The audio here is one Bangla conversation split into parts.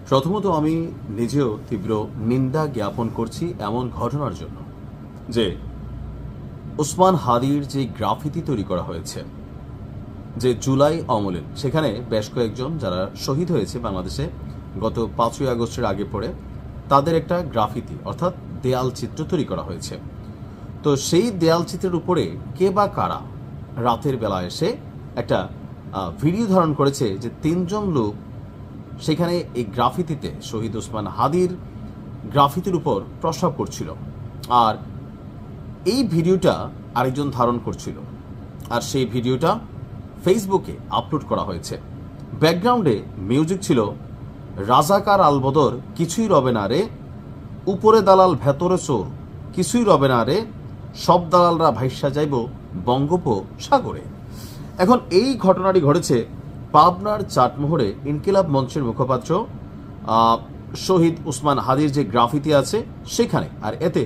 প্রথমত আমি নিজেও তীব্র নিন্দা জ্ঞাপন করছি এমন ঘটনার জন্য যে ওসমান হাদির যে গ্রাফিতি তৈরি করা হয়েছে, যে জুলাই আমলে সেখানে বেশ কয়েকজন যারা শহীদ হয়েছে বাংলাদেশে গত 5ই আগস্টের আগে পরে তাদের একটা গ্রাফিতি অর্থাৎ দেয়াল চিত্র তৈরি করা হয়েছে। তো সেই দেয়াল চিত্রের উপরে কে বা কারা রাতের বেলা এসে একটা ভিডিও ধারণ করেছে যে 3 জন লোক সেখানে এই গ্রাফিতিতে শহীদ ওসমান হাদির গ্রাফিতির উপর প্রস্রাব করছিল, আর এই ভিডিওটা আরেকজন ধারণ করছিল, আর সেই ভিডিওটা ফেসবুকে আপলোড করা হয়েছে। ব্যাকগ্রাউন্ডে মিউজিক ছিল রাজাকার আলবদর কিছুই রবে না রে, উপরে দালাল ভেতরে চোর কিছুই রবে না রে, সব দালালরা ভাইসা যাইব বঙ্গোপসাগরে। এখন এই ঘটনাটি ঘটেছে পাবনার চাটমোহরে ইনকিলাব মঞ্চের মুখপাত্র শহীদ ওসমান হাদির যে গ্রাফিতি আছে সেখানে। আর এতে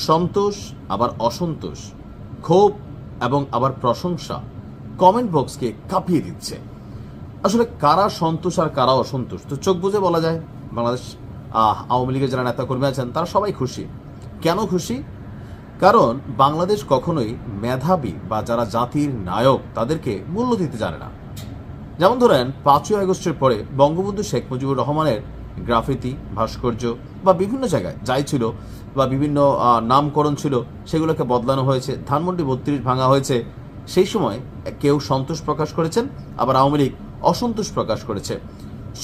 সন্তোষ, আবার অসন্তোষ, ক্ষোভ এবং আবার প্রশংসা কমেন্ট বক্সকে কাঁপিয়ে দিচ্ছে। আসলে কারা সন্তোষ আর কারা অসন্তোষ তো চোখ বুঝে বলা যায়। বাংলাদেশ আওয়ামী লীগের যারা নেতাকর্মী আছেন তারা সবাই খুশি। কেন খুশি? কারণ বাংলাদেশ কখনোই মেধাবী বা যারা জাতির নায়ক তাদেরকে মূল্য দিতে জানে না। যেমন ধরেন 5ই আগস্টের পরে বঙ্গবন্ধু শেখ মুজিবুর রহমানের গ্রাফিতি, ভাস্কর্য বা বিভিন্ন জায়গায় যাই ছিল বা বিভিন্ন নামকরণ ছিল সেগুলোকে বদলানো হয়েছে, ধানমন্ডি 32 ভাঙা হয়েছে। সেই সময় কেউ সন্তোষ প্রকাশ করেছেন, আবার আওয়ামী লীগ অসন্তোষ প্রকাশ করেছে।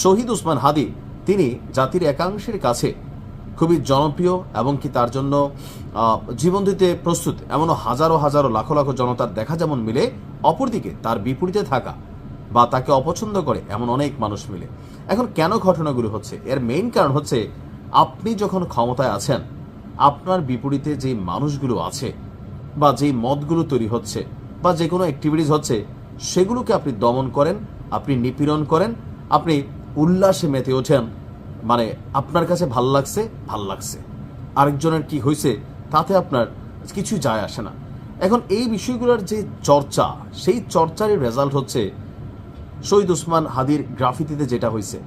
শহীদ ওসমান হাদি তিনি জাতির একাংশের কাছে খুবই জনপ্রিয় এবং কি তার জন্য জীবন দিতে প্রস্তুত এমনও হাজারো হাজারো লাখো লাখো জনতার দেখা যেমন মিলে, অপরদিকে তার বিপরীতে থাকা বা তাকে অপছন্দ করে এমন অনেক মানুষ মিলে। এখন কেন ঘটনাগুলো হচ্ছে? এর মেইন কারণ হচ্ছে আপনি যখন ক্ষমতায় আছেন, আপনার বিপরীতে যে মানুষগুলো আছে বা যেই মতগুলো তৈরি হচ্ছে বা যে কোনো অ্যাক্টিভিটিস হচ্ছে সেগুলোকে আপনি দমন করেন, আপনি নিপীড়ন করেন, আপনি উল্লাসে মেতে ওঠেন। মানে আপনার কাছে ভাল লাগছে, আরেকজনের কি হয়েছে তাতে আপনার কিছু যায় আসে না। এখন এই বিষয়গুলোর যে চর্চা, সেই চর্চারই রেজাল্ট হচ্ছে শহীদ ওসমান হাদির গ্রাফিতিতে যেটা হয়েছে।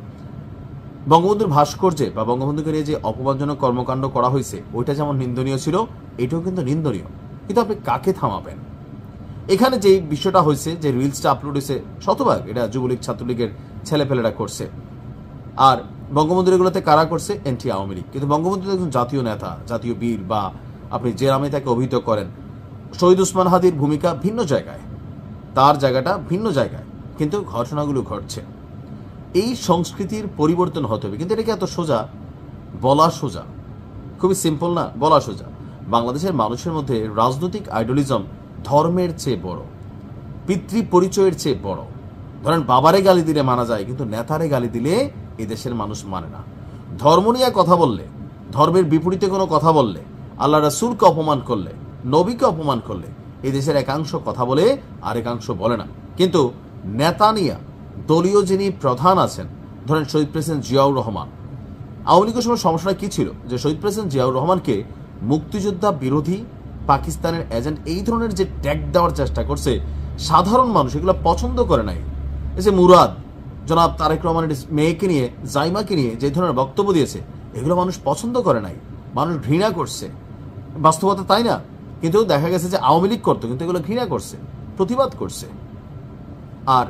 বঙ্গবন্ধুর ভাস্কর্যে বা বঙ্গবন্ধুকে নিয়ে যে অপমানজনক কর্মকাণ্ড করা হয়েছে ওইটা যেমন নিন্দনীয় ছিল, এটাও কিন্তু নিন্দনীয়। কিন্তু আপনি কাকে থামাবেন? এখানে যে বিষয়টা হয়েছে, যে রিলসটা আপলোড হয়েছে, শতভাগ এটা যুবলীগ ছাত্রলীগের ছেলেপেলেরা করছে। আর বঙ্গবন্ধুর এগুলোতে কারা করছে? এনটি আওয়ামী লীগ। কিন্তু বঙ্গবন্ধু একজন জাতীয় নেতা, জাতীয় বীর, বা আপনি যে নামে তাকে অভিহিত করেন। শহীদ ওসমান হাদির ভূমিকা ভিন্ন জায়গায়, তার জায়গাটা ভিন্ন জায়গায়, কিন্তু ঘটনাগুলো ঘটছে। এই সংস্কৃতির পরিবর্তন হতে হবে। কিন্তু এটাকে এত সোজা? বলা সোজা, খুবই সিম্পল না? বলা সোজা। বাংলাদেশের মানুষের মধ্যে রাজনৈতিক আইডলিজম ধর্মের চেয়ে বড়, পিতৃ পরিচয়ের চেয়ে বড়। ধরেন বাবারে গালি দিলে মানা যায়, কিন্তু নেতারে গালি দিলে এদেশের মানুষ মানে না। ধর্ম নিয়ে কথা বললে, ধর্মের বিপরীতে কোনো কথা বললে, আল্লাহ রাসূলকে অপমান করলে, নবীকে অপমান করলে এদেশের একাংশ কথা বলে আর একাংশ বলে না। কিন্তু নেতা নিয়ে দলীয় যিনি প্রধান আছেন, ধরেন শহীদ প্রেসিডেন্ট জিয়াউর রহমান, আওয়ামী লীগের সময় সমস্যাটা কি ছিল? যে শহীদ প্রেসিডেন্ট জিয়াউর রহমানকে মুক্তিযোদ্ধা বিরোধী, পাকিস্তানের এজেন্ট, এই ধরনের যে ট্যাগ দেওয়ার চেষ্টা করছে, সাধারণ মানুষ এগুলো পছন্দ করে নাই। এই যে মুরাদ, জনাব তারেক রহমানের মেয়েকে নিয়ে, জাইমাকে নিয়ে যে ধরনের বক্তব্য দিয়েছে, এগুলো মানুষ পছন্দ করে নাই, মানুষ ঘৃণা করছে। বাস্তবতা তাই না? কিন্তু দেখা গেছে যে আওয়ামী লীগ করতো, কিন্তু এগুলো ঘৃণা করছে, প্রতিবাদ করছে। আর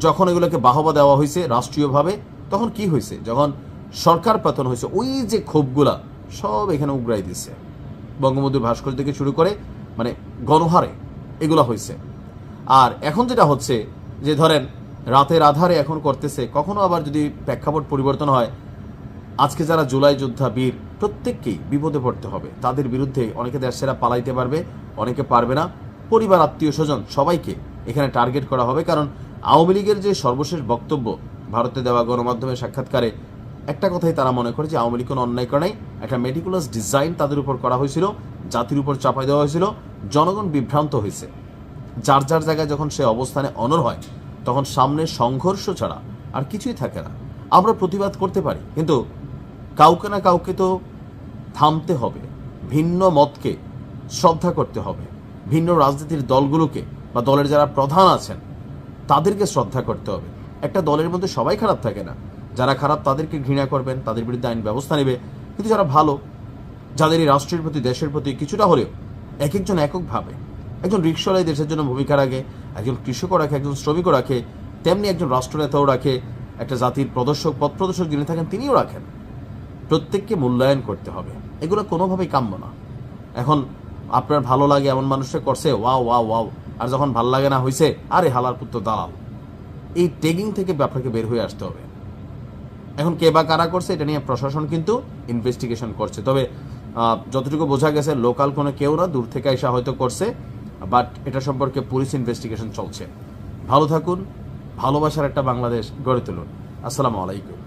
যখন এগুলোকে বাহবা দেওয়া হয়েছে রাষ্ট্রীয়ভাবে, তখন কি হয়েছে? যখন সরকার পতন হয়েছে, ওই যে ক্ষোভগুলা সব এখানে উগড়াই দিচ্ছে। বঙ্গবন্ধুর ভাস্কর্য থেকে শুরু করে মানে গণহারে এগুলো হয়েছে। আর এখন যেটা হচ্ছে যে ধরেন রাতের আধারে এখন করতেছে, কখনো আবার যদি প্রেক্ষাপট পরিবর্তন হয়, আজকে যারা জুলাই যোদ্ধা বীর প্রত্যেককেই বিপদে পড়তে হবে। তাদের বিরুদ্ধে অনেকে দেশ ছেড়ে পালাইতে পারবে, অনেকে পারবে না। পরিবার, আত্মীয় স্বজন সবাইকে এখানে টার্গেট করা হবে। কারণ আওয়ামী লীগের যে সর্বশেষ বক্তব্য ভারতে দেওয়া গণমাধ্যমের সাক্ষাৎকারে একটা কথাই তারা মনে করে যে আওয়ামী লীগ কোনো অন্যায় করে নাই, একটা মেটিকুলাস ডিজাইন তাদের উপর করা হয়েছিল, জাতির উপর চাপাই দেওয়া হয়েছিল, জনগণ বিভ্রান্ত হয়েছে। যার যার জায়গায় যখন সে অবস্থানে অনড় হয়, তখন সামনে সংঘর্ষ ছাড়া আর কিছুই থাকে না। আমরা প্রতিবাদ করতে পারি, কিন্তু কাউকে না কাউকে তো থামতে হবে, ভিন্ন মতকে শ্রদ্ধা করতে হবে, ভিন্ন রাজনীতির দলগুলোকে বা দলের যারা প্রধান আছেন তাদেরকে শ্রদ্ধা করতে হবে। একটা দলের মধ্যে সবাই খারাপ থাকে না, যারা খারাপ তাদেরকে ঘৃণা করবেন, তাদের বিরুদ্ধে আইন ব্যবস্থা নেবে। কিন্তু যারা ভালো, যাদের এই রাষ্ট্রের প্রতি, দেশের প্রতি কিছুটা হলেও এক একজন এককভাবে, একজন রিক্সাওয়ালাই দেশের জন্য ভূমিকা রাখে, একজন কৃষকও রাখে, একজন শ্রমিকও রাখে, তেমনি একজন রাষ্ট্রনেতাও রাখে, একটা জাতির প্রদর্শক, পথ প্রদর্শক যিনি থাকেন তিনিও রাখেন। প্রত্যেককে মূল্যায়ন করতে হবে, এগুলো কোনোভাবেই কাম্য না। এখন আপনার ভালো লাগে এমন মানুষটা করছে, ওয়াও ওয়াও ওয়াও, আর যখন ভাল লাগে না হয়েছে, আরে হালার পুত্র দালাল। এই ট্যাগিং থেকে আপনাকে বের হয়ে আসতে হবে। এখন কে বা কারা করছে এটা নিয়ে প্রশাসন কিন্তু ইনভেস্টিগেশন করছে। তবে যতটুকু বোঝা গেছে লোকাল কোনো কেউ না, দূর থেকে এসে হয়তো করছে, বাট এটা সম্পর্কে পুলিশ ইনভেস্টিগেশন চলছে। ভালো থাকুন, ভালোবাসার একটা বাংলাদেশ গড়ে তুলুন। আসসালামু আলাইকুম।